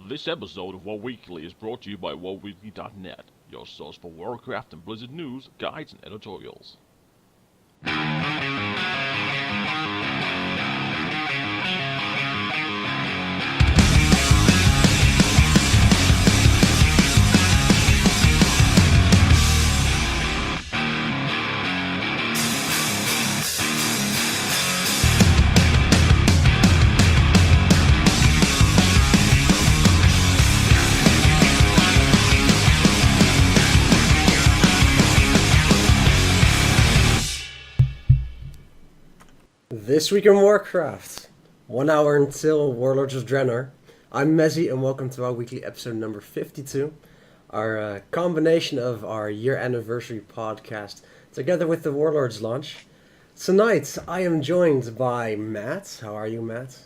This episode of WoD Weekly is brought to you by WoDweekly.net, your source for Warcraft and Blizzard news, guides, and editorials. This week in Warcraft, 1 hour until Warlords of Draenor. I'm Mezzy and welcome to our weekly episode number 52, our combination of our year anniversary podcast together with the Warlords launch. Tonight I am joined by Matt. How are you, Matt?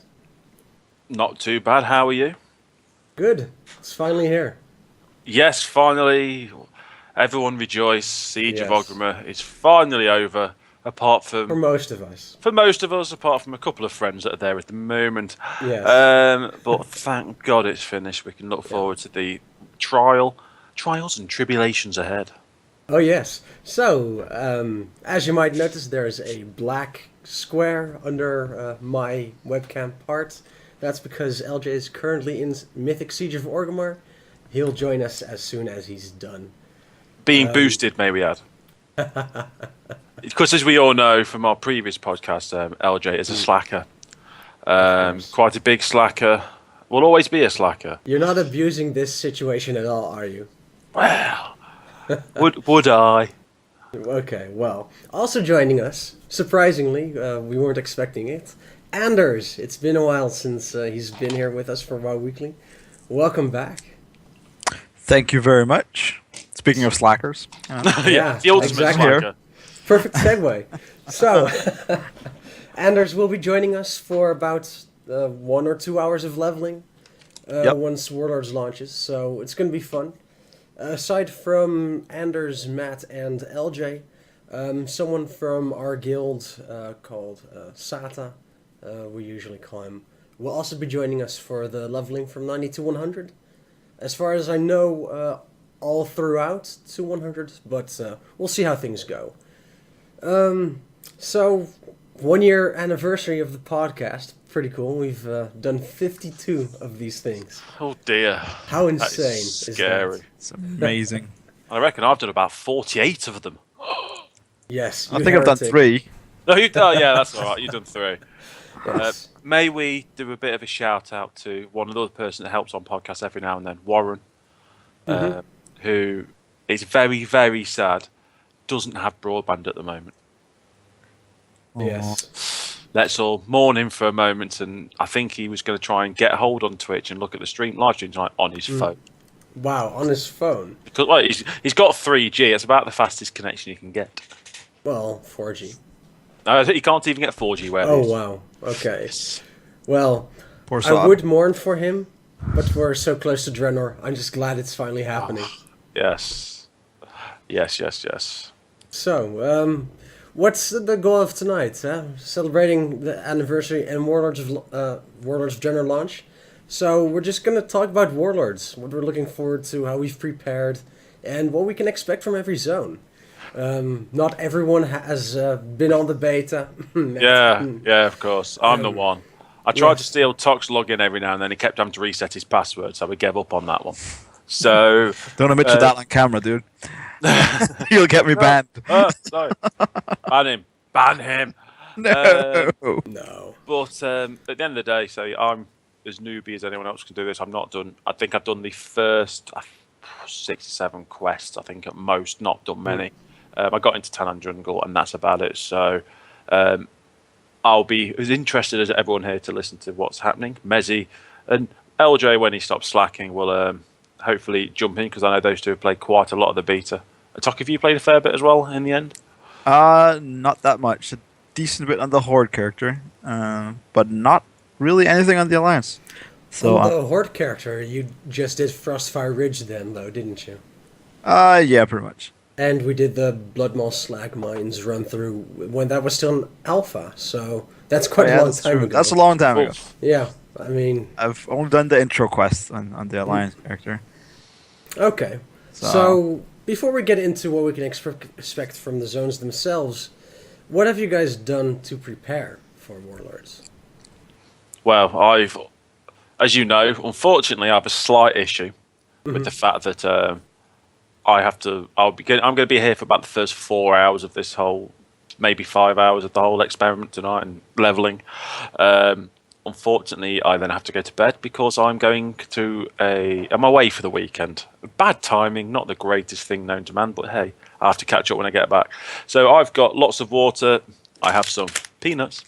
Not too bad, how are you? Good, it's finally here. Yes, finally, everyone rejoice, Siege of Yes. Orgrimmar is finally over. Apart from For most of us. For most of us, apart from a couple of friends that are there at the moment. Yes. But thank God it's finished. We can look forward to the trials and tribulations ahead. Oh yes. So, as you might notice, there is a black square under my webcam part. That's because LJ is currently in Mythic Siege of Orgrimmar. He'll join us as soon as he's done. Being boosted, may we add. Because as we all know from our previous podcast, LJ is a slacker. Quite a big slacker. Will always be a slacker. You're not abusing this situation at all, are you? Well, would I? Okay, well. Also joining us, surprisingly, we weren't expecting it, Anders. It's been a while since he's been here with us for WoW Weekly. Welcome back. Thank you very much. Speaking of slackers. Yeah, the ultimate exactly. slacker. Perfect segue. So, Anders will be joining us for about 1 or 2 hours of leveling once Warlords launches, so it's going to be fun. Aside from Anders, Matt, and LJ, someone from our guild called Sata, we usually call him, will also be joining us for the leveling from 90 to 100. As far as I know, all throughout to 100, but we'll see how things go. So, 1 year anniversary of the podcast. Pretty cool. We've done 52 of these things. Oh dear. How insane is is scary. that? It's amazing. I reckon I've done about 48 of them. Yes. I you think I've done heretic. 3. No, yeah, that's all right. You've done 3. Yes. May we do a bit of a shout out to one other person that helps on podcasts every now and then, Warren, who is very, very sad, doesn't have broadband at the moment. Yes. Let's all mourn him for a moment, and I think he was going to try and get a hold on Twitch and look at the live stream tonight on his phone. Wow, on his phone. Because well, he's got 3G. It's about the fastest connection you can get. Well, 4G. No, he can't even get 4G where it is. Oh, wow. Okay. Well, Poor I sod. would mourn for him, but we're so close to Draenor. I'm just glad it's finally happening. Yes. Yes. So, what's the goal of tonight? Celebrating the anniversary and Warlords of Draenor launch. So we're just gonna talk about Warlords, what we're looking forward to, how we've prepared, and what we can expect from every zone. Not everyone has been on the beta. Yeah, of course. I'm the one. I tried yes. to steal Tox login every now and then. He kept having to reset his password, so we gave up on that one. So Don't admit to that on camera, dude. You'll get me banned. Sorry. Ban him. No. No. But at the end of the day, so I'm as newbie as anyone else can do this. I'm not done. I think I've done the first 6 or 7 quests. I think at most, not done many. I got into Tannan Jungle, and that's about it. So I'll be as interested as everyone here to listen to what's happening. Mezzy and LJ, when he stops slacking, will hopefully jump in, because I know those two have played quite a lot of the beta. Talk, have you played a fair bit as well in the end? Not that much. A decent bit on the Horde character, but not really anything on the Alliance. So, On the Horde character, you just did Frostfire Ridge then, though, didn't you? yeah, pretty much. And we did the Bloodmaw Slag Mines run through when that was still an alpha, so that's quite a long time ago. That's a long time ago. Yeah. I mean, I've only done the intro quest on the Alliance character. okay. So, before we get into what we can expect from the zones themselves, what have you guys done to prepare for Warlords? Well, as you know, unfortunately, I have a slight issue with the fact that I'm going to be here for about the first 4 hours of this whole, maybe 5 hours of the whole experiment tonight and leveling. Unfortunately, I then have to go to bed because I'm away for the weekend. Bad timing, not the greatest thing known to man, but hey, I have to catch up when I get back. So I've got lots of water. I have some peanuts,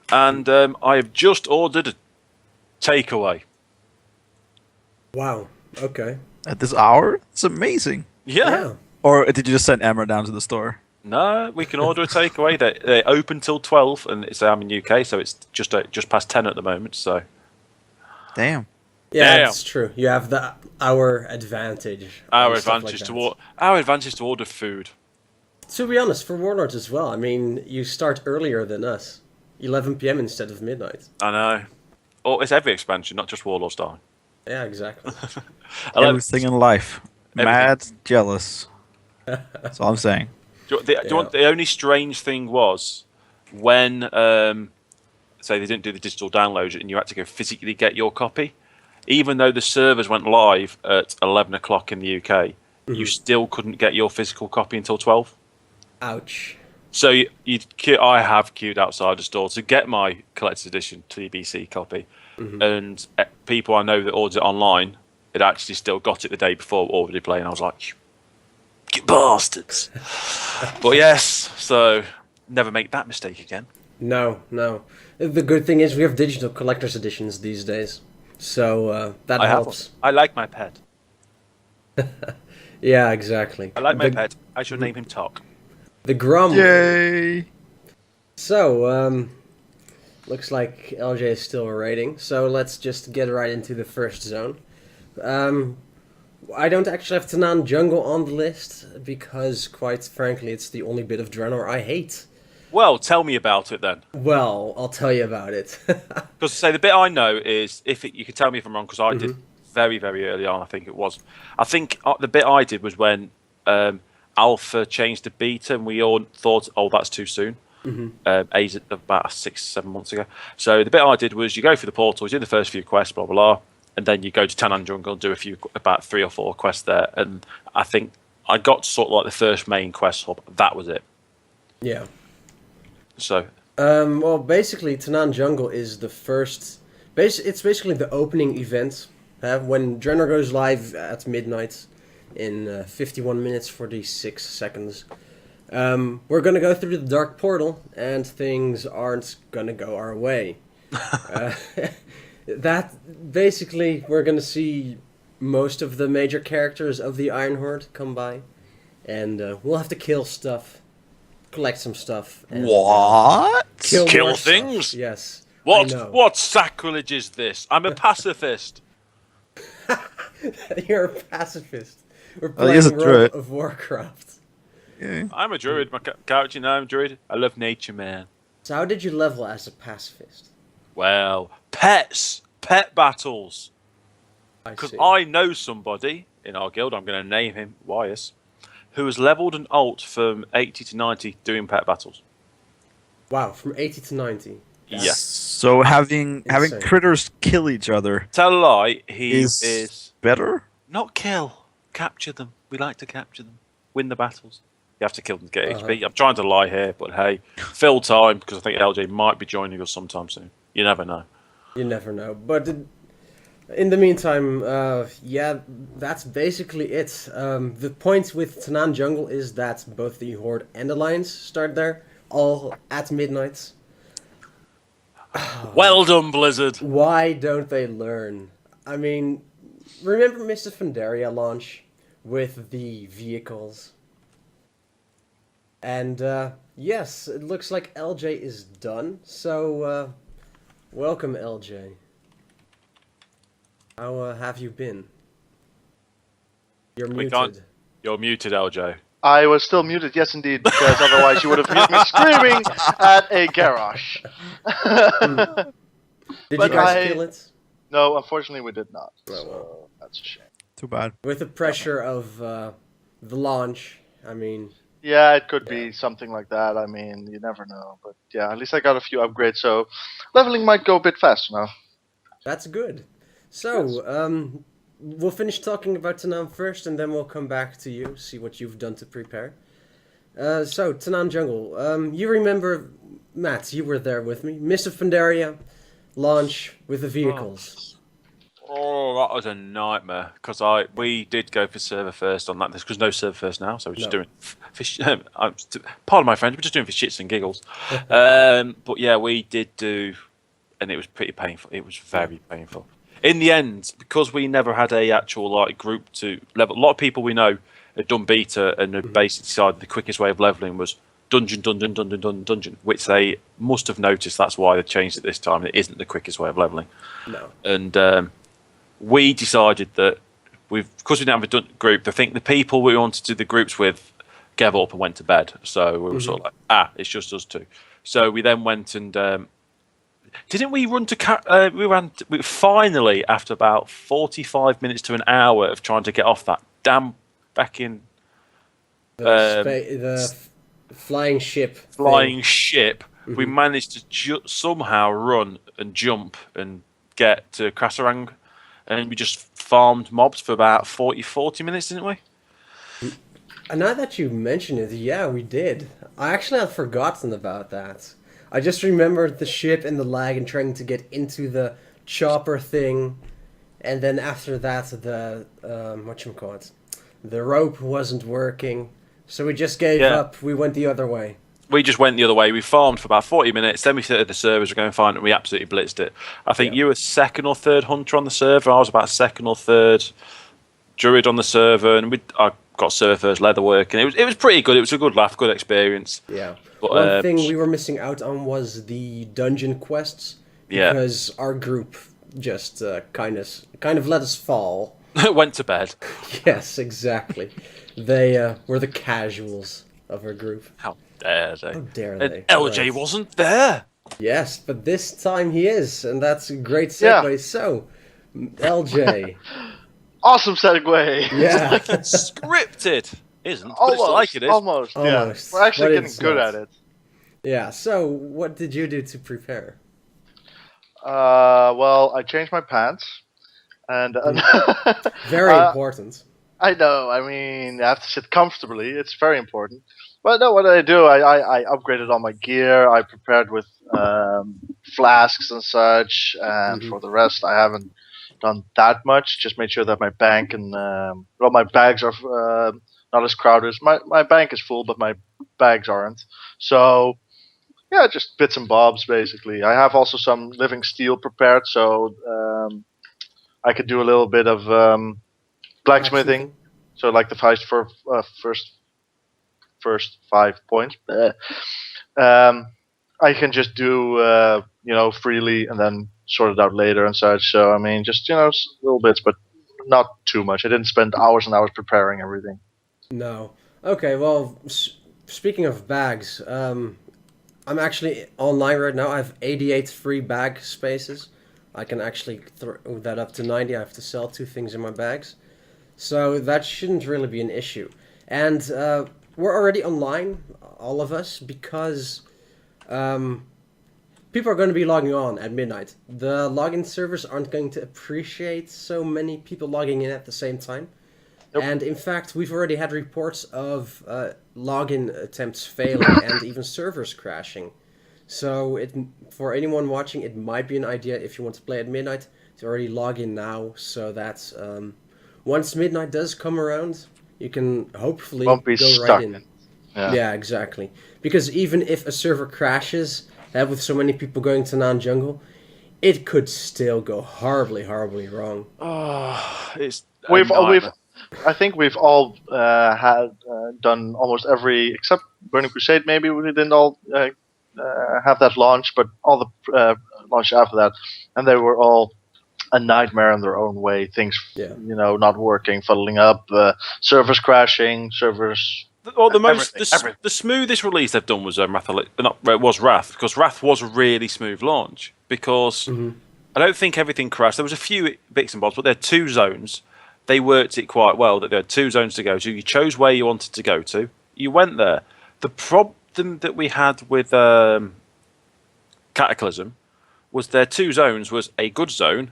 and I have just ordered a takeaway. Wow. Okay. At this hour? It's amazing. Yeah. Or did you just send Emma down to the store? No, we can order a takeaway. They open till 12, and I'm in UK, so it's just past 10 at the moment. So, Damn. Yeah, Damn. that's true. You have the hour advantage. Our and stuff advantage like to that. our advantage to order food. To be honest, for Warlords as well, I mean, you start earlier than us. 11 p.m. instead of midnight. I know. Oh, it's every expansion, not just Warlord style. Yeah, exactly. Everything in life. Everything. Mad, jealous. That's all I'm saying. Do you want, the only strange thing was when, say, they didn't do the digital download and you had to go physically get your copy. Even though the servers went live at 11 o'clock in the UK, you still couldn't get your physical copy until 12. Ouch. So I have queued outside the store to get my collector's edition TBC copy, and people I know that ordered it online had actually still got it the day before already playing. I was like, you bastards! But yes, so never make that mistake again. No. The good thing is we have digital collector's editions these days. So that helps. I like my pet. Yeah, exactly. I like my pet. I should name him Tok. The Grum. Yay! So, looks like LJ is still raiding. So let's just get right into the first zone. I don't actually have Tanan Jungle on the list because, quite frankly, it's the only bit of Draenor I hate. Well, tell me about it then. Well, I'll tell you about it. Because say the bit I know is you could tell me if I'm wrong because I did very very early on. I think it was. I think the bit I did was when Alpha changed to Beta, and we all thought, oh, that's too soon. About 6-7 months ago. So the bit I did was you go through the portals, you do the first few quests, blah blah blah, and then you go to Tanan Jungle and do about 3 or 4 quests there. And I think I got to sort of like the first main quest hub. That was it. Yeah. So. Well, basically, Tanan Jungle is the first. It's basically the opening event when Draenor goes live at midnight in 51 minutes 46 seconds. We're gonna go through the Dark Portal, and things aren't gonna go our way. That basically, we're gonna see most of the major characters of the Iron Horde come by, and we'll have to kill stuff, collect some stuff. And, What? kill Kill more things? Stuff. Yes. What I know. what sacrilege is this? I'm a pacifist. You're a pacifist. We're Well, he is playing a World druid. of Warcraft. Yeah. I'm a druid. My character, you know, I'm a druid. I love nature, man. So how did you level as a pacifist? Well, pet battles. I Because see. I know somebody in our guild, I'm going to name him Wyas, who has leveled an alt from 80 to 90 doing pet battles. Wow, from 80 to 90. Yes. So having Insane. critters kill each other Tell a lie, he is is better? not kill, capture them. We like to capture them, win the battles. You have to kill them to get HP. I'm trying to lie here, but hey, fill time because I think LJ might be joining us sometime soon. You never know. You never know. But in the meantime, yeah, that's basically it. The point with Tanan Jungle is that both the Horde and Alliance start there, all at midnight. Well done, Blizzard. Why don't they learn? I mean, remember Mr. Pandaria launch with the vehicles? And, yes, it looks like LJ is done, so, welcome, LJ. How, have you been? You're We muted. can't- You're muted, LJ. I was still muted, yes indeed, because otherwise you would have heard me screaming at a garage. Did But you guys kill it? No, unfortunately we did not. Oh, So well. that's a shame. Too bad. With the pressure of the launch, I mean, Yeah, it could Yeah. be something like that. I mean, you never know. But yeah, at least I got a few upgrades, so leveling might go a bit faster now. that's good. So, we'll finish talking about Tanam first, and then we'll come back to you, see what you've done to prepare. So, Tanam Jungle, you remember, Matt, you were there with me. Mist of Pandaria, launch with the vehicles. Oh, that was a nightmare because we did go for server first on that because no server first now, so we're just No. doing pardon my French, we're just doing for shits and giggles. But yeah, we did do, and it was pretty painful. It was very painful. In the end, because we never had a actual like group to level. A lot of people we know had done beta and had basically decided the quickest way of leveling was dungeon, which they must have noticed. That's why they changed it this time. It isn't the quickest way of leveling. No. And we decided that because we didn't have a group, I think the people we wanted to do the groups with gave up and went to bed. So we were sort of like, it's just us two. So we then went and didn't we run to we finally, after about 45 minutes to an hour of trying to get off that damn fucking The flying ship. ship, we managed to somehow run and jump and get to Krasarang. And we just farmed mobs for about 40 minutes, didn't we? And now that you mention it, yeah, we did. I actually had forgotten about that. I just remembered the ship and the lag and trying to get into the chopper thing. And then after that, the, whatchamacallit, the rope wasn't working. So we just gave up. We went the other way. We just went the other way. We farmed for about 40 minutes. Then we started the servers were going fine, and we absolutely blitzed it. I think you were second or third hunter on the server. I was about second or third druid on the server, and I got server first leatherwork, and it was pretty good. It was a good laugh, good experience. Yeah. But, One thing we were missing out on was the dungeon quests. Because our group just kind of let us fall. Went to bed. Yes, exactly. They were the casuals of our group. How dare they? How dare And they? LJ Right. wasn't there. Yes, but this time he is, and that's a great segue. Yeah. So, LJ. Awesome segue. Yeah. Like it's scripted, isn't? But Almost. it's like it is. Almost. Yeah. Almost, We're actually but getting it's good not. at it. Yeah, so what did you do to prepare? Well, I changed my pants, and Very important. I know. I mean, I have to sit comfortably. It's very important. But no, what did I do? I upgraded all my gear. I prepared with flasks and such. And for the rest, I haven't done that much. Just made sure that my bank and well, my bags are not as crowded. My bank is full, but my bags aren't. So yeah, just bits and bobs basically. I have also some living steel prepared, so I could do a little bit of blacksmithing. So like the first 5 points. I can just do freely and then sort it out later and such. So I mean, just little bits, but not too much. I didn't spend hours and hours preparing everything. No. Okay, well, speaking of bags, I'm actually online right now. I have 88 free bag spaces. I can actually throw that up to 90. I have to sell 2 things in my bags. So that shouldn't really be an issue. And we're already online, all of us, because people are going to be logging on at midnight. The login servers aren't going to appreciate so many people logging in at the same time. Nope. And in fact, we've already had reports of login attempts failing and even servers crashing. So for anyone watching, it might be an idea if you want to play at midnight to already log in now, so that once midnight does come around, you can hopefully Won't be go stuck. right in. Yeah. Yeah, exactly. Because even if a server crashes, with so many people going to non-jungle, it could still go horribly, horribly wrong. It's I think we've all had done almost every, except Burning Crusade. Maybe we didn't all have that launch, but all the launch after that, and they were all a nightmare in their own way. Things, not working, fuddling up, servers crashing, servers. Well, everything. the smoothest release they've done was Wrath, because Wrath was a really smooth launch because I don't think everything crashed. There was a few bits and bobs, but there are 2 zones. They worked it quite well. That there had 2 zones to go to. You chose where you wanted to go to. You went there. The problem that we had with Cataclysm was their 2 zones was a good zone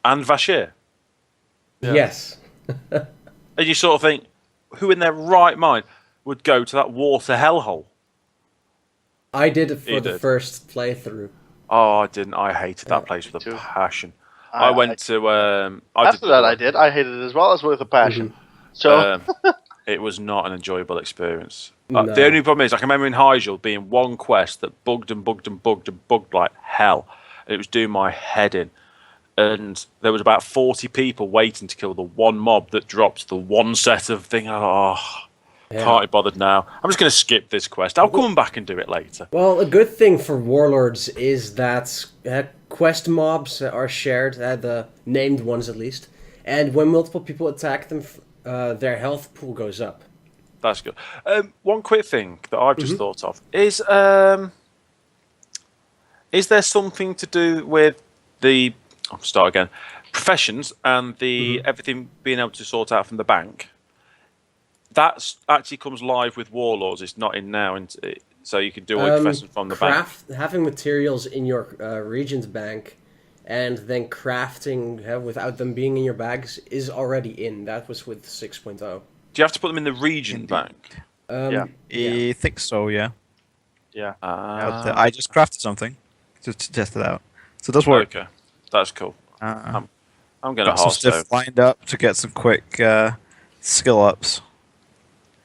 and Vashir. Yeah. Yes. And you sort of think, who in their right mind would go to that water hellhole? I did it for You the did. first playthrough. Oh, I didn't. I hated that place with too. a passion. I- I went to. After that, I did. I hated it as well as with a passion. So It was not an enjoyable experience. No. The only problem is, I can remember in Hyjal being one quest that bugged and bugged and bugged and bugged like hell. And it was doing my head in. And there was about 40 people waiting to kill the one mob that dropped the one set of thing. Oh, Yeah. can't be bothered now. I'm just going to skip this quest. I'll come back and do it later. Well, a good thing for warlords is that quest mobs are shared, the named ones at least, and when multiple people attack them, their health pool goes up. That's good. One quick thing that I've just thought of is there something to do with the I'll start again professions and the everything being able to sort out from the bank? That actually comes live with Warlords. It's not in now, so you can do all your professions from the bank. Having materials in your Regent bank and then crafting without them being in your bags is already in. That was with 6.0. Do you have to put them in the region bank? Yeah. I think so, yeah. yeah. I just crafted something to test it out. So it does work. Okay, that's cool. I'm going to Got some Hearthstone. stuff lined up to get some quick skill ups.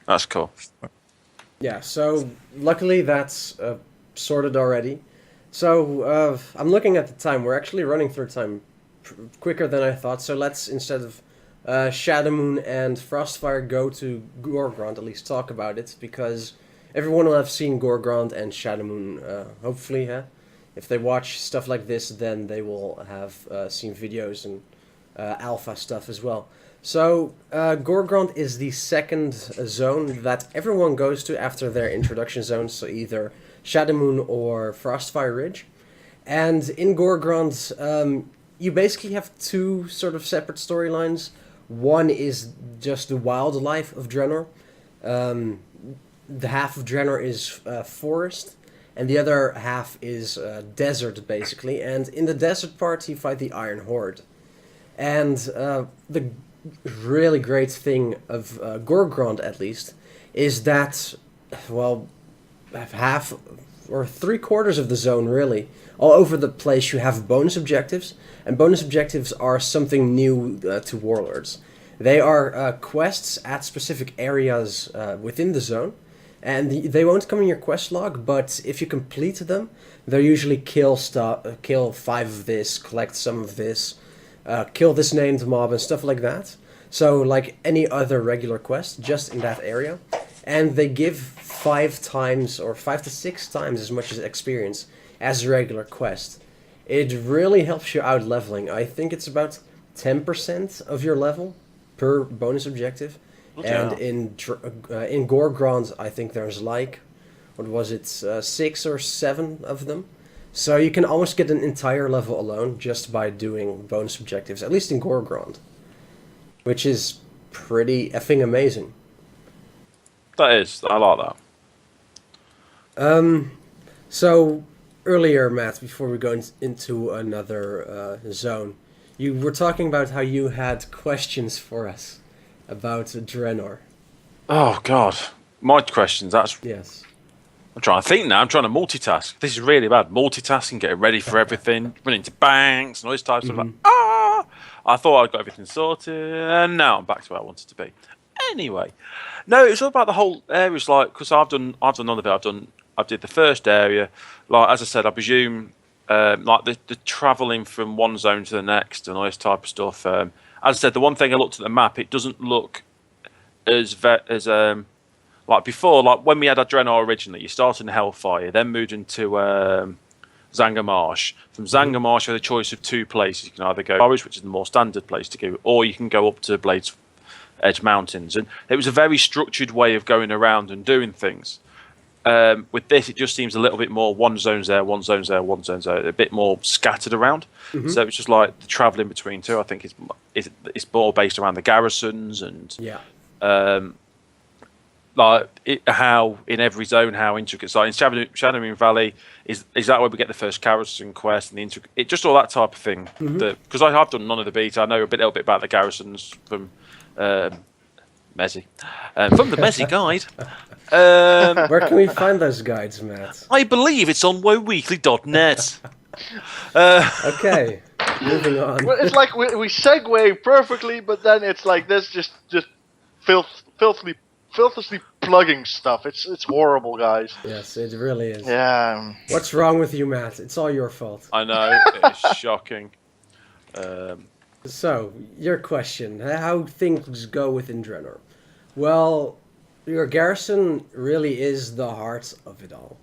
That's cool. Yeah, so luckily that's sorted already. So I'm looking at the time. We're actually running through time quicker than I thought. So let's, instead of Shadowmoon and Frostfire, go to Gorgrond, at least talk about it, because everyone will have seen Gorgrond and Shadowmoon, hopefully. If they watch stuff like this, then they will have seen videos and alpha stuff as well. So, Gorgrond is the second zone that everyone goes to after their introduction zones, so either Shadowmoon or Frostfire Ridge. And in Gorgrond, you basically have 2 sort of separate storylines. One is just the wildlife of Draenor. The half of Draenor is forest, and the other half is desert, basically. And in the desert part, you fight the Iron Horde. And the really great thing of Gorgrond, at least, is that, well, half or 3/4 of the zone, really, all over the place, you have bonus objectives, and bonus objectives are something new to Warlords. They are quests at specific areas within the zone, and they won't come in your quest log, but if you complete them, they're usually kill 5 of this, collect some of this, kill this named mob, and stuff like that. So, like any other regular quest, just in that area. And they give 5 times, or 5 to 6 times as much as experience as a regular quest. It really helps you out leveling. I think it's about 10% of your level per bonus objective. Okay. And in Gorgrond, I think there's like, what was it, 6 or 7 of them. So you can almost get an entire level alone just by doing bonus objectives, at least in Gorgrond. Which is pretty effing amazing. That is. I like that. So, earlier, Matt, before we go into another zone, you were talking about how you had questions for us about Draenor. Oh, God. My questions, that's... Yes. I'm trying to think now. I'm trying to multitask. This is really bad. Multitasking, getting ready for everything, running to banks and all this type of stuff. Like, I thought I'd got everything sorted, and now I'm back to where I wanted to be. Anyway, no, it's all about the whole area. It's like, because I've done none of it. I did the first area. Like, as I said, I presume like the travelling from one zone to the next and all this type of stuff. As I said, the one thing I looked at the map, it doesn't look as like before. Like when we had Draenor originally, you started in Hellfire, then moved into Zanga Marsh. From Zanga Marsh, you had a choice of 2 places. You can either go Forest, which is the more standard place to go, or you can go up to Blades Edge Mountains. And it was a very structured way of going around and doing things. With this, it just seems a little bit more one zone's there, one zone's there, one zone's there, a bit more scattered around. So it's just like the travelling between two. I think it's more based around the garrisons and how in every zone, how intricate. So in Shadow Moon Valley, is that where we get the first garrison quest and the intricate, just all that type of thing. Because I have done none of the beta, I know a little bit about the garrisons from Mezzi, from the Mezzi guide. Where can we find those guides, Matt? I believe it's on woweekly.net. Okay, moving on. Well, it's like we segue perfectly, but then it's like this, just filthily plugging stuff. It's horrible, guys. Yes, it really is. Yeah. What's wrong with you, Matt? It's all your fault. I know, it's shocking. So, your question, how things go within Draenor. Well, your garrison really is the heart of it all.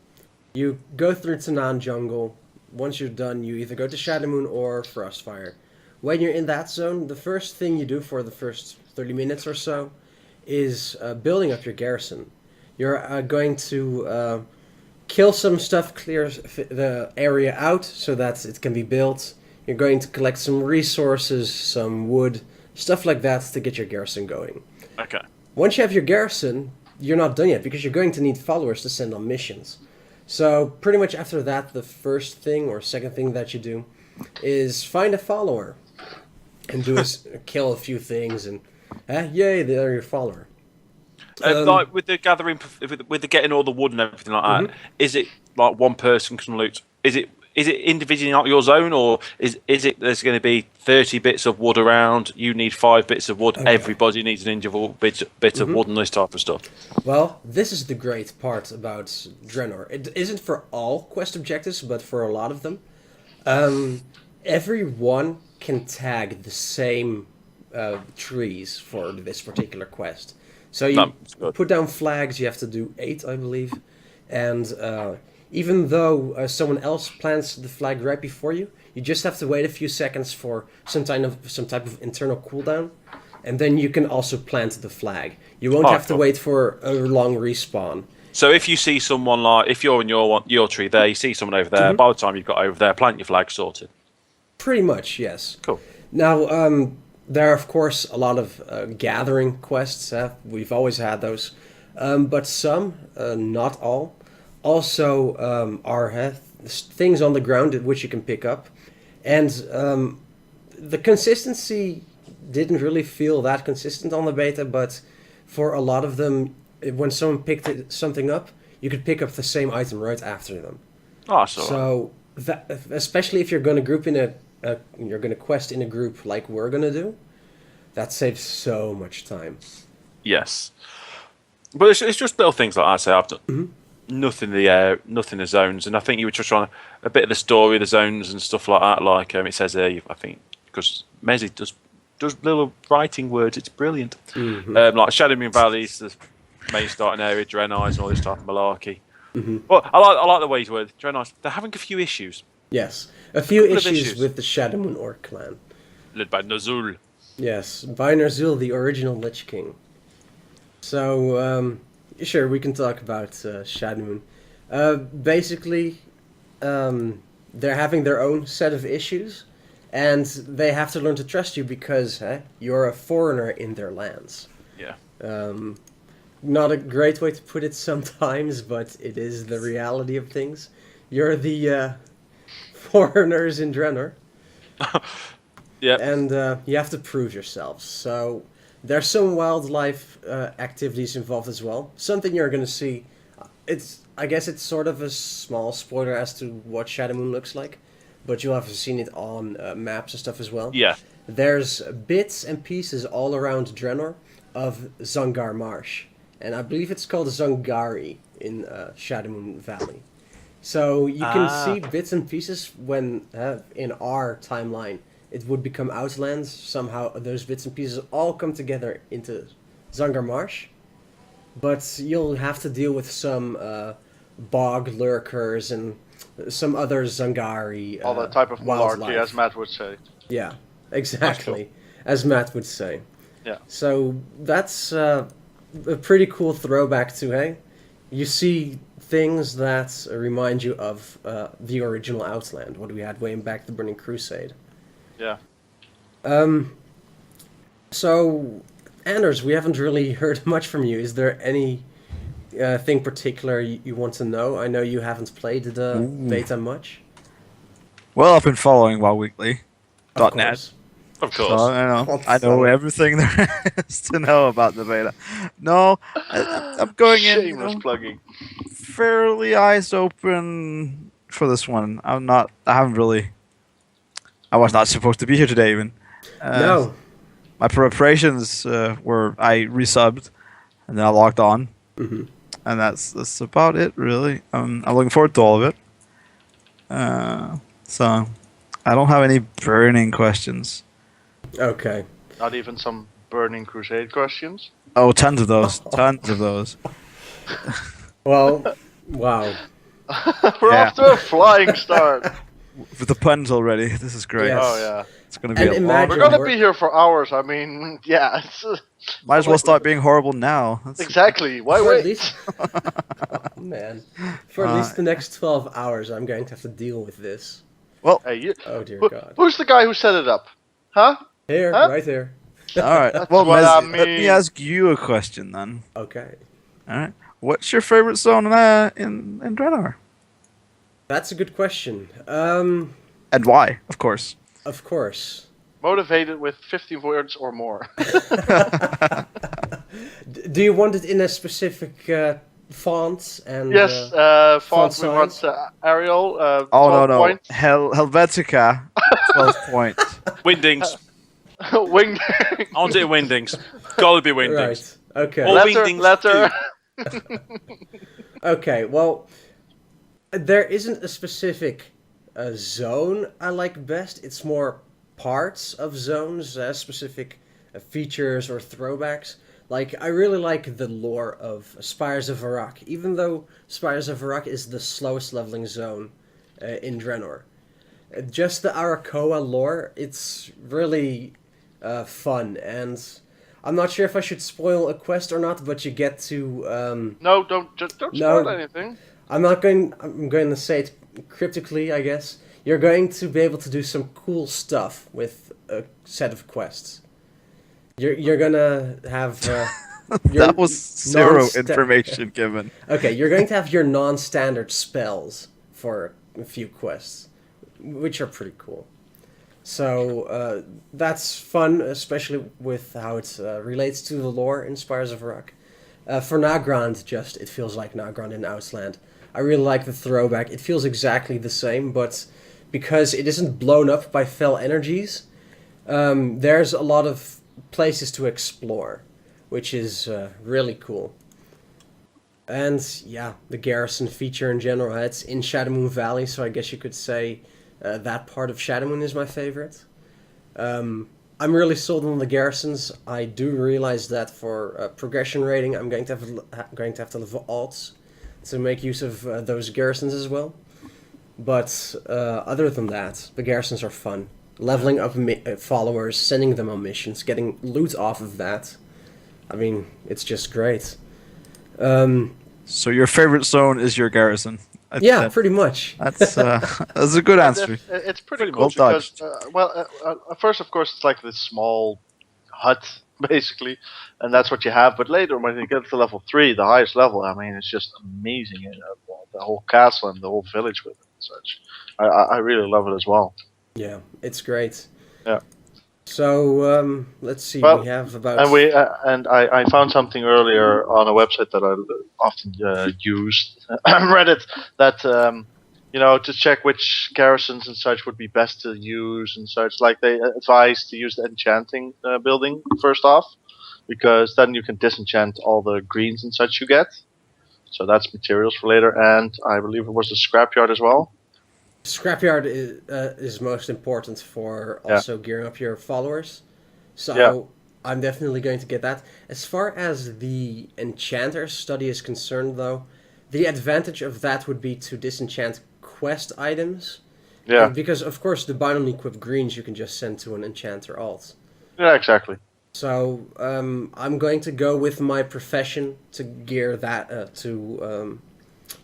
You go through Tanaan Jungle. Once you're done, you either go to Shadowmoon or Frostfire. When you're in that zone, the first thing you do for the first 30 minutes or so is building up your garrison. You're going to kill some stuff, clear the area out so that it can be built. You're going to collect some resources, some wood, stuff like that to get your garrison going. Okay. Once you have your garrison, you're not done yet because you're going to need followers to send on missions. So pretty much after that, the first thing or second thing that you do is find a follower and kill a few things and yay, they're your follower. Like with the gathering, with the getting all the wood and everything like that, is it like one person can loot? Is it individually out your zone, or is it there's going to be 30 bits of wood around? You need 5 bits of wood. Okay. Everybody needs an individual bit of wood and this type of stuff. Well, this is the great part about Draenor. It isn't for all quest objectives, but for a lot of them, everyone can tag the same trees for this particular quest. So you put down flags. You have to do 8, I believe, and even though someone else plants the flag right before you, you just have to wait a few seconds for some type of internal cooldown, and then you can also plant the flag. You won't have to wait for a long respawn. So if you see someone, like if you're in your tree there, you see someone over there. By the time you've got over there, plant your flag, sorted. Pretty much, yes. Cool. Now, there are of course a lot of gathering quests. We've always had those, but some, not all. Also, are things on the ground which you can pick up, and the consistency didn't really feel that consistent on the beta. But for a lot of them, when someone picked something up, you could pick up the same item right after them. Oh, so that, especially if you're going to group in you're going to quest in a group like we're going to do, that saves so much time. Yes, but it's just little things like I say. I've done. Nothing in the zones, and I think you were just trying a bit of the story of the zones and stuff like that. Like it says there, I think because Mezzi does little writing words, it's brilliant. Like Shadow Moon Valley is the main starting area, Draenei and all this type of malarkey. Well, I like the way he's worded. Draenei, they're having a few issues. Yes, a few issues with the Shadow Moon Orc clan, led by Nazul. Yes, by Nazul, the original Lich King. So. Sure, we can talk about Shadow Moon. Basically, they're having their own set of issues, and they have to learn to trust you because you're a foreigner in their lands. Yeah. Not a great way to put it sometimes, but it is the reality of things. You're the foreigners in Draenor. Yeah. And you have to prove yourselves. So there's some wildlife activities involved as well. Something you're going to see. I guess it's sort of a small spoiler as to what Shadow Moon looks like, but you'll have seen it on maps and stuff as well. Yeah. There's bits and pieces all around Draenor of Zangar Marsh, and I believe it's called Zangari in Shadow Moon Valley. So you can see bits and pieces when in our timeline it would become Outlands. Somehow those bits and pieces all come together into Zangar Marsh. But you'll have to deal with some bog lurkers and some other Zangari all that type of malarkey, wildlife. as Matt would say. Yeah, exactly. As Matt would say. Yeah. So that's a pretty cool throwback to, hey, you see things that remind you of the original Outland, what we had way back, the Burning Crusade. Yeah. So, Anders, we haven't really heard much from you. Is there any thing particular you want to know? I know you haven't played the beta much. Well, I've been following WoW Weekly. Of .net. course. Of So, course. I know everything there is to know about the beta. No, I'm going in, Shameless plugging. fairly eyes open for this one. I was not supposed to be here today even. No. My preparations were I resubbed and then I logged on. Mm-hmm. And that's about it, really. I'm looking forward to all of it. So I don't have any burning questions. Okay. Not even some Burning Crusade questions. Oh, tons of those. Tons of those. Well, wow. We're Yeah. off to a flying start. With the puns already. This is great. Yes. Oh yeah. It's going to be And a long... imagine- We're gonna we're- be here for hours. I mean, yeah. It's, Might as well start being horrible now. exactly. Why For at wait? least, oh, man, for at least the next 12 hours, I'm going to have to deal with this. Hey, you, Oh dear who- God! who's the guy who set it up? Huh? Here, Huh? right here. All right. Well, what Mez, I let me mean. ask you a question then. Okay, All right. What's your favorite zone in Draenor? that's a good question. And why, of course. Of course. Motivated with 50 words or more. Do you want it in a specific font and? Yes, font we want size? Arial. Oh, 12 no. points. Helvetica, 12 points. Wingdings. Wing. I want it in Wingdings. Gotta be Wingdings. Right. Okay. All letter. Wingdings Letter. Okay. Well, there isn't a specific zone I like best. It's more parts of zones, specific features or throwbacks. Like, I really like the lore of Spires of Varrock, even though Spires of Varrock is the slowest leveling zone in Draenor. Just the Arakoa lore, it's really fun, and I'm not sure if I should spoil a quest or not, but you get to... No, don't No. spoil anything. I'm going to say it cryptically, I guess. You're going to be able to do some cool stuff with a set of quests. You're gonna have your That was zero non-sta- information given. Okay, you're going to have your non-standard spells for a few quests, which are pretty cool. So that's fun, especially with how it relates to the lore in Spires of Rock. For Nagrand, it feels like Nagrand in Outland. I really like the throwback. It feels exactly the same, but because it isn't blown up by fell energies, there's a lot of places to explore, which is really cool. And yeah, the garrison feature in general, it's in Shadowmoon Valley, so I guess you could say that part of Shadowmoon is my favorite. I'm really sold on the garrisons. I do realize that for progression rating, I'm going to have to level alts to make use of those garrisons as well. But other than that, the garrisons are fun. Leveling up followers, sending them on missions, getting loot off of that. I mean, it's just great. So your favorite zone is your garrison. Yeah, pretty much. That's a good answer. It's pretty Well much because, dodged. first, of course, it's like this small hut, basically, and that's what you have. But later, when you get to level 3, the highest level, I mean, it's just amazing. The whole castle and the whole village with it and such. I really love it as well. Yeah, it's great. Yeah. So let's see. Well, we have about. And I found something earlier on a website that I often use, Reddit, that to check which garrisons and such would be best to use and such. Like they advise to use the enchanting building first off, because then you can disenchant all the greens and such you get. So that's materials for later, and I believe it was the scrapyard as well. Scrapyard is most important for also gearing up your followers. So Yeah. I'm definitely going to get that. As far as the enchanter study is concerned, though, the advantage of that would be to disenchant quest items. Yeah. Because, of course, the bind on equipped greens you can just send to an enchanter alt. Yeah, exactly. So I'm going to go with my profession to gear that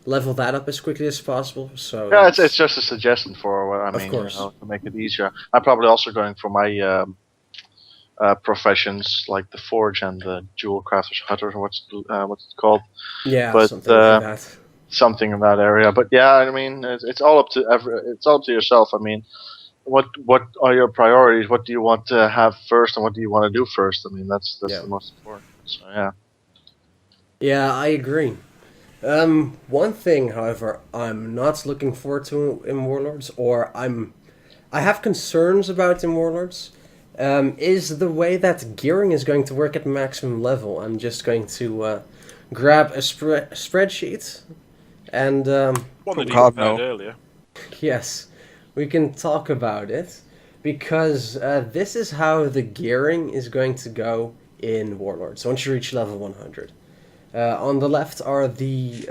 level that up as quickly as possible. So Yeah, it's just a suggestion for what I Of mean, course. to make it easier. I'm probably also going for my professions like the forge and the jewel crafter's hut, or what's it called? yeah, But something like that. something in that area. But yeah, I mean, it's all up to it's all up to yourself. I mean, what are your priorities? What do you want to have first, and what do you want to do first? I mean, that's Yeah. the most important. So yeah. Yeah, I agree. One thing, however, I'm not looking forward to in Warlords, or I have concerns about in Warlords, is the way that gearing is going to work at maximum level. I'm just going to grab a spreadsheet, and One that you God, prepared no. earlier. yes, we can talk about it, because this is how the gearing is going to go in Warlords once you reach level 100. On the left are the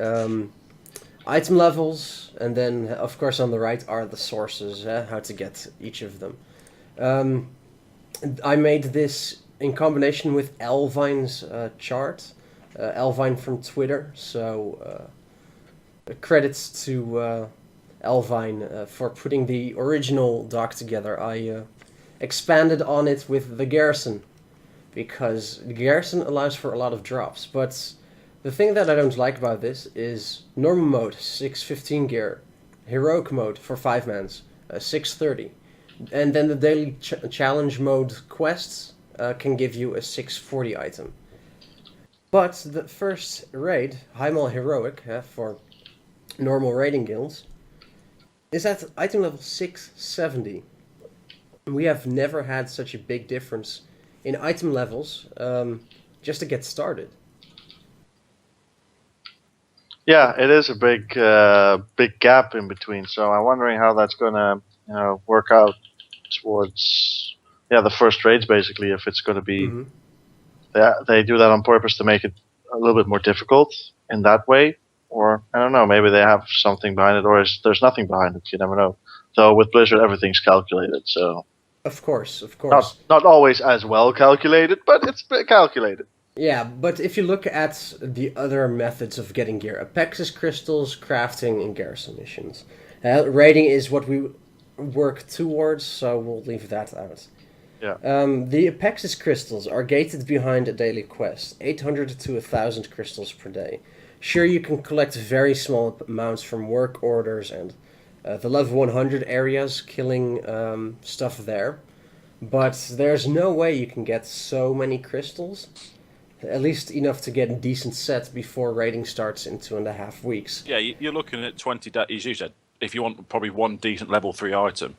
item levels, and then, of course, on the right are the sources, how to get each of them. I made this in combination with Elvine's chart, Elvine from Twitter, so credits to Elvine for putting the original doc together. I expanded on it with the garrison, because the garrison allows for a lot of drops, but the thing that I don't like about this is normal mode, 615 gear, heroic mode for 5-mans, 630, and then the daily challenge mode quests can give you a 640 item. But the first raid, Heimal Heroic, for normal raiding guilds, is at item level 670. We have never had such a big difference in item levels just to get started. Yeah, it is a big gap in between. So I'm wondering how that's gonna work out towards the first raids, basically. If it's gonna be Mhm. they do that on purpose to make it a little bit more difficult in that way, or I don't know, maybe they have something behind it, or there's nothing behind it. You never know. So with Blizzard, everything's calculated. So Of course, of course. not always as well calculated, but it's calculated. Yeah, but if you look at the other methods of getting gear, Apexis crystals, crafting, and garrison missions. Raiding is what we work towards, so we'll leave that out. Yeah. The Apexis crystals are gated behind a daily quest, 800 to 1,000 crystals per day. Sure, you can collect very small amounts from work orders and the level 100 areas, killing stuff there, but there's no way you can get so many crystals. At least enough to get a decent set before raiding starts in 2.5 weeks. Yeah, you're looking at 20 days. As you said, if you want probably one decent level 3 item,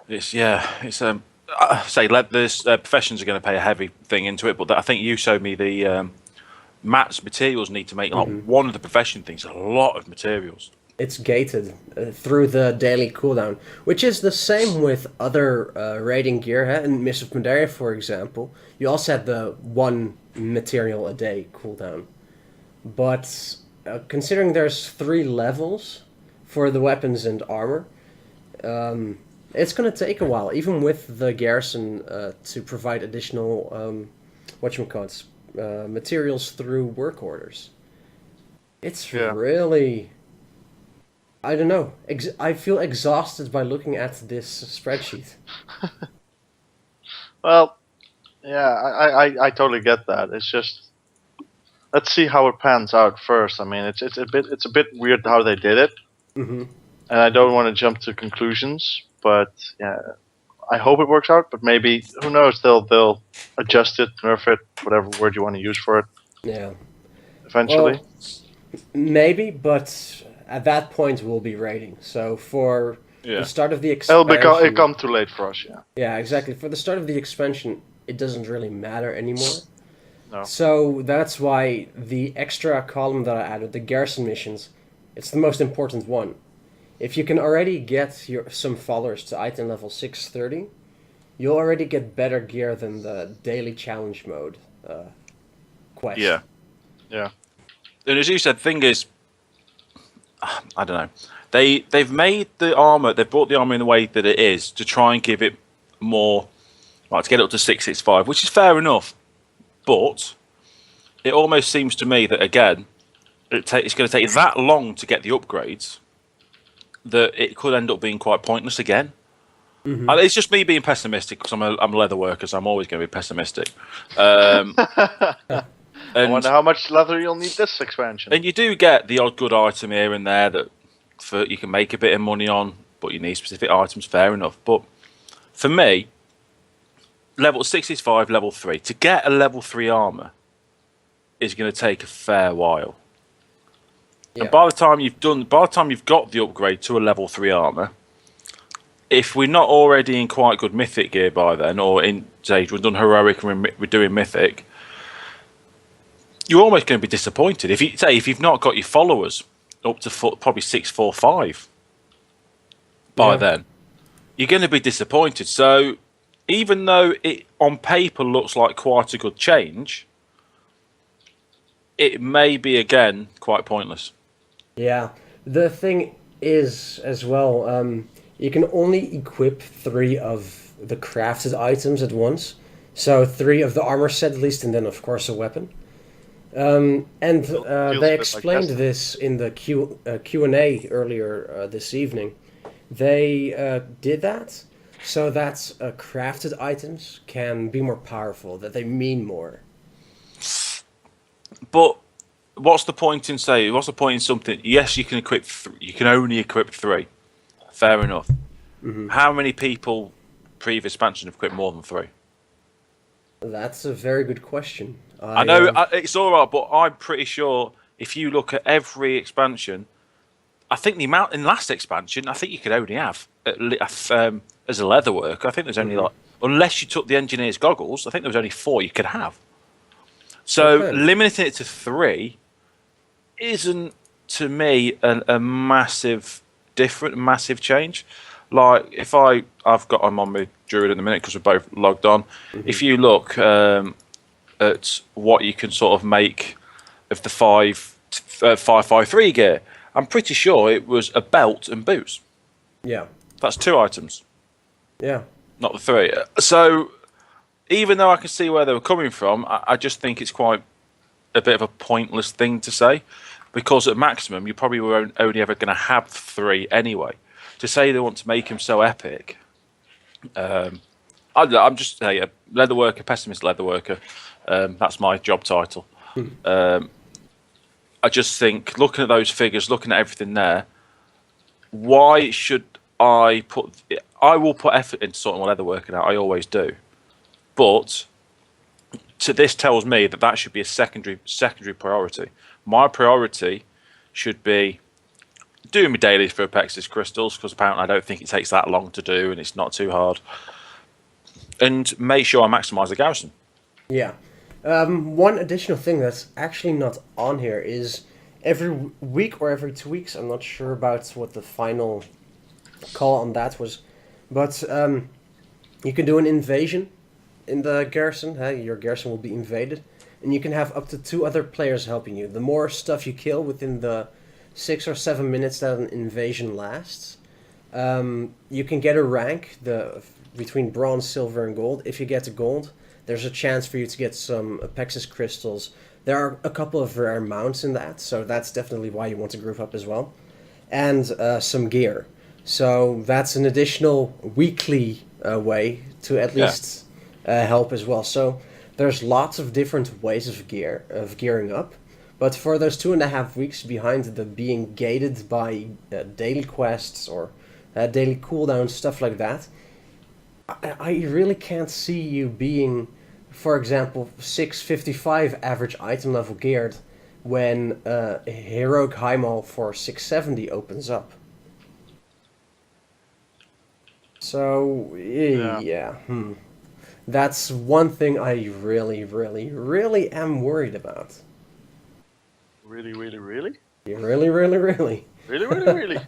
it's say there's professions are going to pay a heavy thing into it, but I think you showed me the Matt's materials need to make like one of the profession things a lot of materials. It's gated through the daily cooldown, which is the same with other raiding gear. In Mists of Pandaria, for example, you also had the 1 material a day cooldown. But considering there's 3 levels for the weapons and armor, it's going to take a while, even with the garrison, to provide additional materials through work orders. It's really... I don't know. I feel exhausted by looking at this spreadsheet. Well, yeah, I totally get that. It's just, let's see how it pans out first. I mean, it's a bit weird how they did it, Mm-hmm. and I don't want to jump to conclusions. But yeah, I hope it works out. But maybe, who knows? They'll adjust it, nerf it, whatever word you want to use for it. Yeah. Eventually. Well, maybe, but at that point we'll be raiding. So for the start of the expansion... It'll come too late for us, yeah. Yeah, exactly. For the start of the expansion, it doesn't really matter anymore. No. So that's why the extra column that I added, the garrison missions, it's the most important one. If you can already get some followers to item level 630, you'll already get better gear than the daily challenge mode quest. Yeah. And as you said, thing is, I don't know. They've made the armor. They've brought the armor in the way that it is to try and give it more, to get it up to 665, which is fair enough. But it almost seems to me that again, it's going to take that long to get the upgrades that it could end up being quite pointless again. Mm-hmm. And it's just me being pessimistic because I'm a leather worker, so I'm always going to be pessimistic. I wonder how much leather you'll need this expansion. And you do get the odd good item here and there that you can make a bit of money on, but you need specific items, fair enough. But for me, level 65, level 3, to get a level 3 armor is going to take a fair while. Yeah. And by the time you've got the upgrade to a level 3 armor, if we're not already in quite good mythic gear by then, or in say we've done heroic and we're doing mythic, you're almost going to be disappointed if you've not got your followers up to probably 645 by then. You're going to be disappointed. So even though it on paper looks like quite a good change, it may be again quite pointless. Yeah, the thing is as well, you can only equip 3 of the crafted items at once. So 3 of the armor set at least, and then of course a weapon. They explained this in the Q&A earlier this evening. They did that so that crafted items can be more powerful, that they mean more. But what's the point in something? Yes, you can equip. You can only equip 3. Fair enough. Mm-hmm. How many people previous expansion have equipped more than 3? That's a very good question. I know it's all right, but I'm pretty sure if you look at every expansion, I think the amount in last expansion, I think you could only have as a leatherworker. I think there's only unless you took the engineer's goggles, I think there was only 4 you could have. So limiting it to 3 isn't to me a massive change. Like if I'm on my druid at the minute because we're both logged on. Mm-hmm. If you look at what you can sort of make of the 553 gear, I'm pretty sure it was a belt and boots. Yeah, that's 2 items. Yeah, not the 3. So even though I can see where they were coming from, I just think it's quite a bit of a pointless thing to say, because at maximum you probably were only ever going to have 3 anyway. To say they want to make him so epic, I'm just a leatherworker, pessimist leatherworker. That's my job title. I just think, looking at those figures, looking at everything there, why should I put... I will put effort into sorting my leatherworking out, I always do. But this tells me that should be a secondary priority. My priority should be doing my dailies for Apexis crystals, because apparently I don't think it takes that long to do and it's not too hard. And make sure I maximise the garrison. Yeah. One additional thing that's actually not on here is every week or every 2 weeks, I'm not sure about what the final call on that was, but you can do an invasion in the garrison. Your garrison will be invaded, and you can have up to 2 other players helping you. The more stuff you kill within the 6 or 7 minutes that an invasion lasts, you can get a rank between bronze, silver, and gold. If you get to gold, there's a chance for you to get some Apexis crystals. There are a couple of rare mounts in that, so that's definitely why you want to group up as well. And some gear. So that's an additional weekly way to at least help as well. So there's lots of different ways of gearing up. But for those 2.5 weeks behind the being gated by daily quests or daily cooldowns, stuff like that, I really can't see you being, for example, 655 average item level geared when Heroic Highmaul for 670 opens up. So, yeah. That's one thing I really, really, really am worried about. Really, really, really? Yeah, really, really, really. Really, really, really?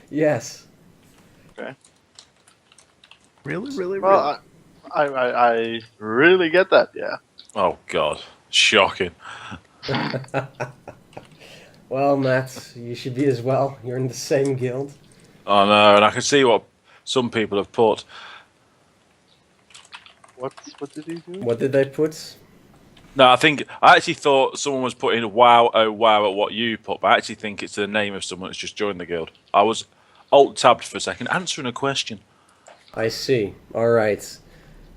Yes. Okay. Really, really, well, really? I really get that, yeah. Oh, God. Shocking. Well, Matt, you should be as well. You're in the same guild. I know, and I can see what some people have put. What did he do? What did they put? No, I actually thought someone was putting wow, oh wow at what you put, but I actually think it's the name of someone that's just joined the guild. I was alt-tabbed for a second, answering a question. I see. All right.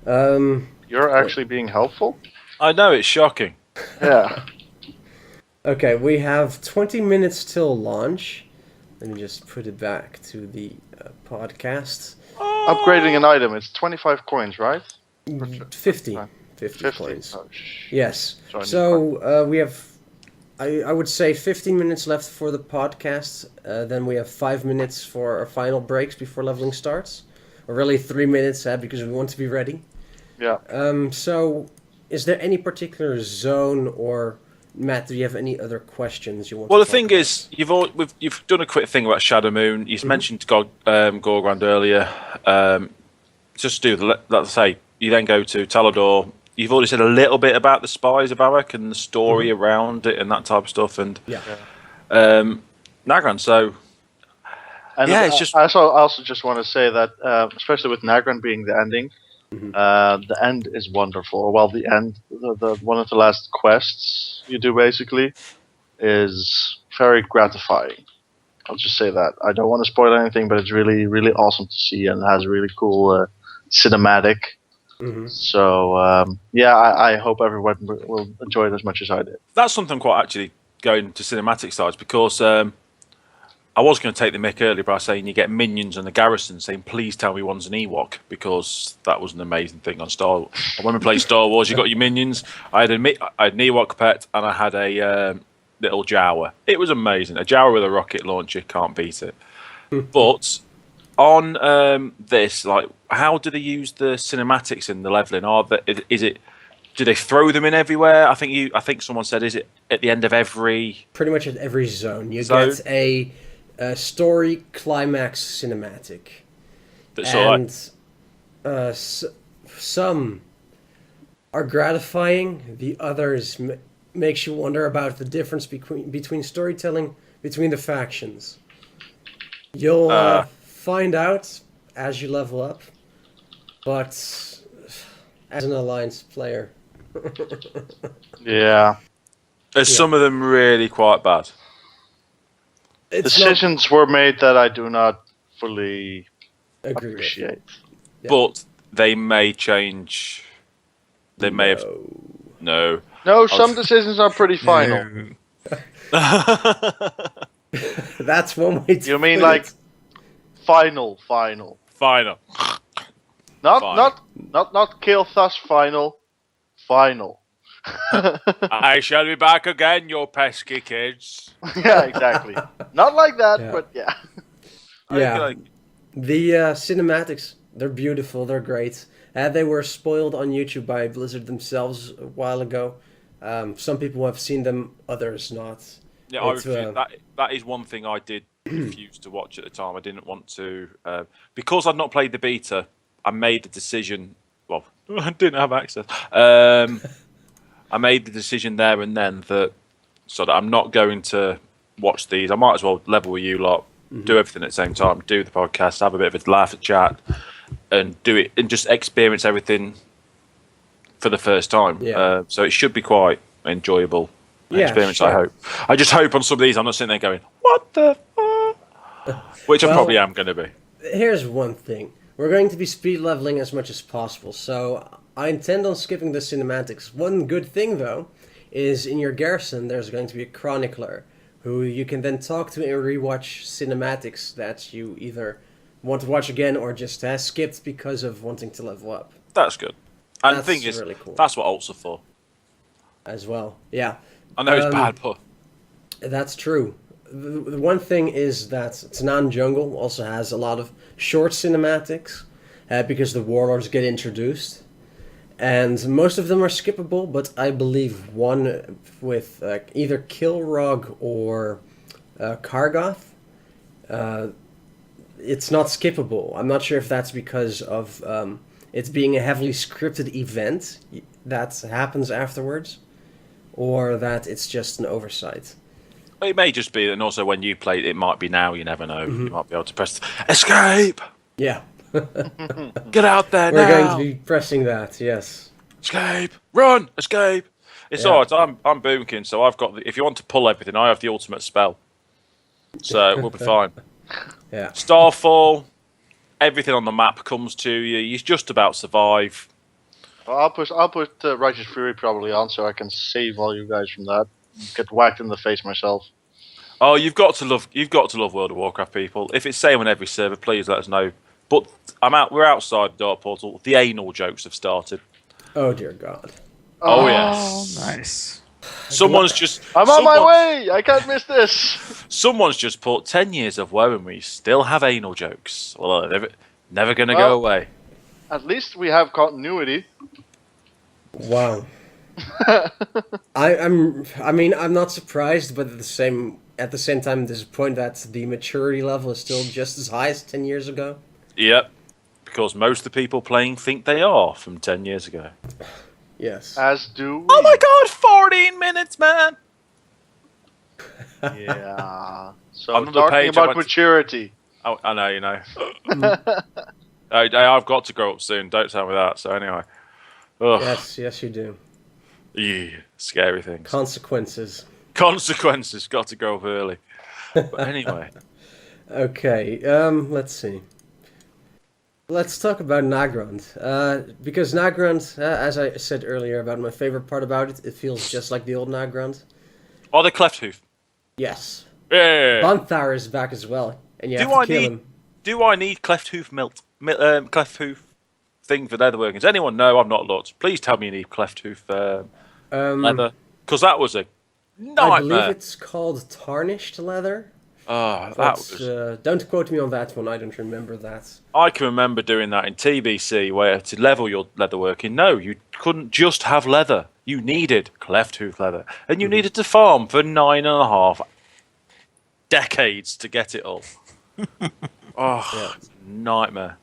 Um, You're actually being helpful. I know, it's shocking. Yeah. okay, we have 20 minutes till launch. Let me just put it back to the podcast. Upgrading an item. It's 25 coins, right? 50. 50 coins. Yes. So we have, I would say, 15 minutes left for the podcast. Then we have 5 minutes for our final breaks before leveling starts. Or really 3 minutes, because we want to be ready. Yeah. So, is there any particular zone, or Matt, do you have any other questions you want? Well, to the thing about? is, you've done a quick thing about Shadow Moon. You mentioned Gorgrand earlier. Just do let's say you then go to Talador. You've already said a little bit about the spies of Arak and the story around it and that type of stuff, and Nagran. So, and it's just. I also just want to say that, especially with Nagran being the ending, the end is wonderful. Well, the end, the one of the last quests you do basically, is very gratifying. I'll just say that. I don't want to spoil anything, but it's really, really awesome to see and has a really cool cinematic. So, I hope everyone will enjoy it as much as I did. That's something quite actually going to cinematic sides, because I was going to take the mick earlier by saying you get minions in the garrison saying, please tell me one's an Ewok, because that was an amazing thing on Star Wars. When we played Star Wars, you got your minions. I had an Ewok pet and I had a little Jawa. It was amazing. A Jawa with a rocket launcher, can't beat it. But on this, like, how do they use the cinematics in the leveling? Do they throw them in everywhere? I think someone said, is it at the end of every? Pretty much at every zone, you get a story climax cinematic, and some are gratifying. The others makes you wonder about the difference between storytelling between the factions. You'll find out as you level up, but as an Alliance player, some of them really quite bad. Decisions were made that I do not fully appreciate. Yeah. But they may change. They may have. No. No, some decisions are pretty final. That's one way to. You mean put like it. final? Not kill thus final. I shall be back again, you pesky kids. Yeah, exactly. Not like that, but yeah. Yeah. The cinematics, they're beautiful, they're great. They were spoiled on YouTube by Blizzard themselves a while ago. Some people have seen them, others not. Yeah, I refuse. That is one thing I did refuse to watch at the time. I didn't want to, because I'd not played the beta. I made the decision. Well, I didn't have access. I made the decision there and then that I'm not going to watch these. I might as well level with you lot, do everything at the same time, do the podcast, have a bit of a laugh, a chat, and do it and just experience everything for the first time. Yeah. So it should be quite enjoyable experience. Sure. I hope. I just hope on some of these I'm not sitting there going, "What the fuck?" Which I probably am going to be. Here's one thing: we're going to be speed leveling as much as possible, so I intend on skipping the cinematics. One good thing, though, is in your garrison there's going to be a chronicler who you can then talk to and rewatch cinematics that you either want to watch again or just has skipped because of wanting to level up. That's good. And That's the thing is, really cool. that's what ults are for. As well, yeah. I know it's bad, but That's true. The one thing is that Tanan Jungle also has a lot of short cinematics because the warlords get introduced. And most of them are skippable, but I believe one with either Kilrog or Kargoth, it's not skippable. I'm not sure if that's because of it being a heavily scripted event that happens afterwards, or that it's just an oversight. it may just be, and also when you play it might be now, you never know. You might be able to press escape! Yeah. Get out there We're now! going to be pressing that, yes. Escape! Run! Escape! It's Yeah. alright. I'm Boomkin, so I've got. If you want to pull everything, I have the ultimate spell, so we'll be fine. Yeah. Starfall, everything on the map comes to you. You just about survive. Well, I'll put Righteous Fury probably on, so I can save all you guys from that. Get whacked in the face myself. Oh, you've got to love World of Warcraft, people. If it's same on every server, please let us know. But we're outside the Dark Portal. The anal jokes have started. Oh dear God. Oh yes. Nice. Someone's just. I'm on my way. I can't miss this. Someone's just put 10 years of WoW and we still have anal jokes. Well, they're never going to go away. At least we have continuity. Wow. I'm not surprised, but at the same time disappointed that the maturity level is still just as high as 10 years ago. Yep. Because most of the people playing think they are from 10 years ago. Yes. As do we. Oh my god, 14 minutes, man! Yeah. So Another talking page I about went to- maturity. Oh, I know, you know. I've got to grow up soon, don't tell me that. So anyway. Ugh. Yes, you do. Yeah, scary things. Consequences. Consequences, got to grow up early. But anyway. Okay, let's see. Let's talk about Nagrand. Because Nagrand, as I said earlier about my favorite part about it, it feels just like the old Nagrand. Oh, the cleft hoof. Yes. Yeah. Banthar is back as well, and you have to kill him. Do I need cleft hoof cleft hoof thing for leather workings? Anyone know? I've not looked. Please tell me you need cleft hoof leather, because that was a nightmare. I believe it's called tarnished leather. Oh, that But, was. don't quote me on that one. I don't remember that. I can remember doing that in TBC, where to level your leather working, no, you couldn't just have leather. You needed cleft hoof leather, and you needed to farm for 9.5 decades to get it all. Oh, nightmare.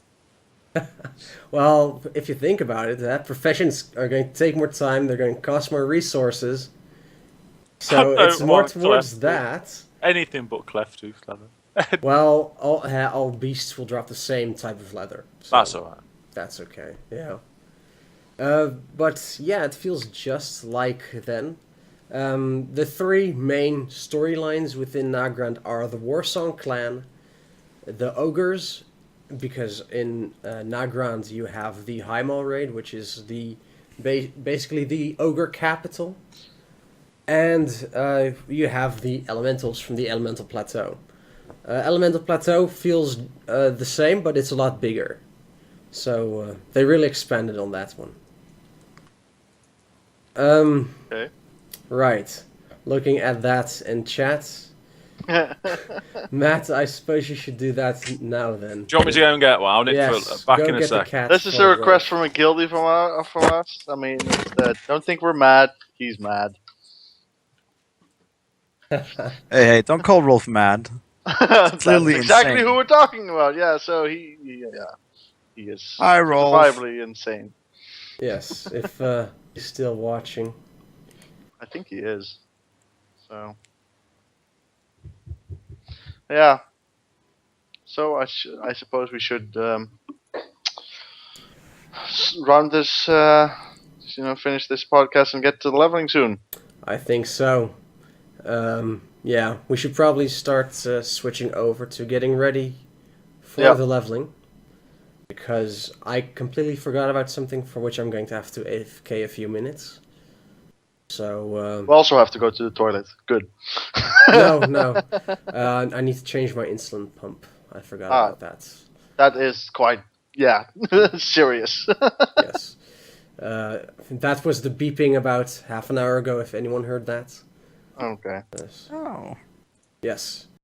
Well, if you think about it, professions are going to take more time. They're going to cost more resources. So I it's don't more want towards cleft that. Anything but cleft hoof leather. Well, all beasts will drop the same type of leather. So That's alright. That's okay. Yeah. But yeah, it feels just like then. The three main storylines within Nagrand are the Warsong clan, the ogres, because in Nagrand you have the Heimal raid, which is the basically the ogre capital, and you have the elementals from the Elemental Plateau. Elemental Plateau feels the same, but it's a lot bigger. So they really expanded on that one. Okay. Right. Looking at that in chat. Matt, I suppose you should do that now then. Do you want me to go and get one? I'll nip Yes, back go in a get the sec. cat. This is a request from a guildie from us. I mean, don't think we're mad. He's mad. Hey, don't call Rolf mad. That's clearly exactly insane. who we're talking about. Yeah, so he is Hi, Rolf. survivably insane. Yes, if he's still watching. I think he is. So, yeah. So I suppose we should run this, finish this podcast and get to the leveling soon. I think so. Yeah, we should probably start switching over to getting ready for the leveling. Because I completely forgot about something for which I'm going to have to AFK a few minutes. So, We also have to go to the toilet. Good. no. I need to change my insulin pump. I forgot about that. That is quite, serious. Yes. That was the beeping about half an hour ago, if anyone heard that. Okay. Yes. Oh. Yes.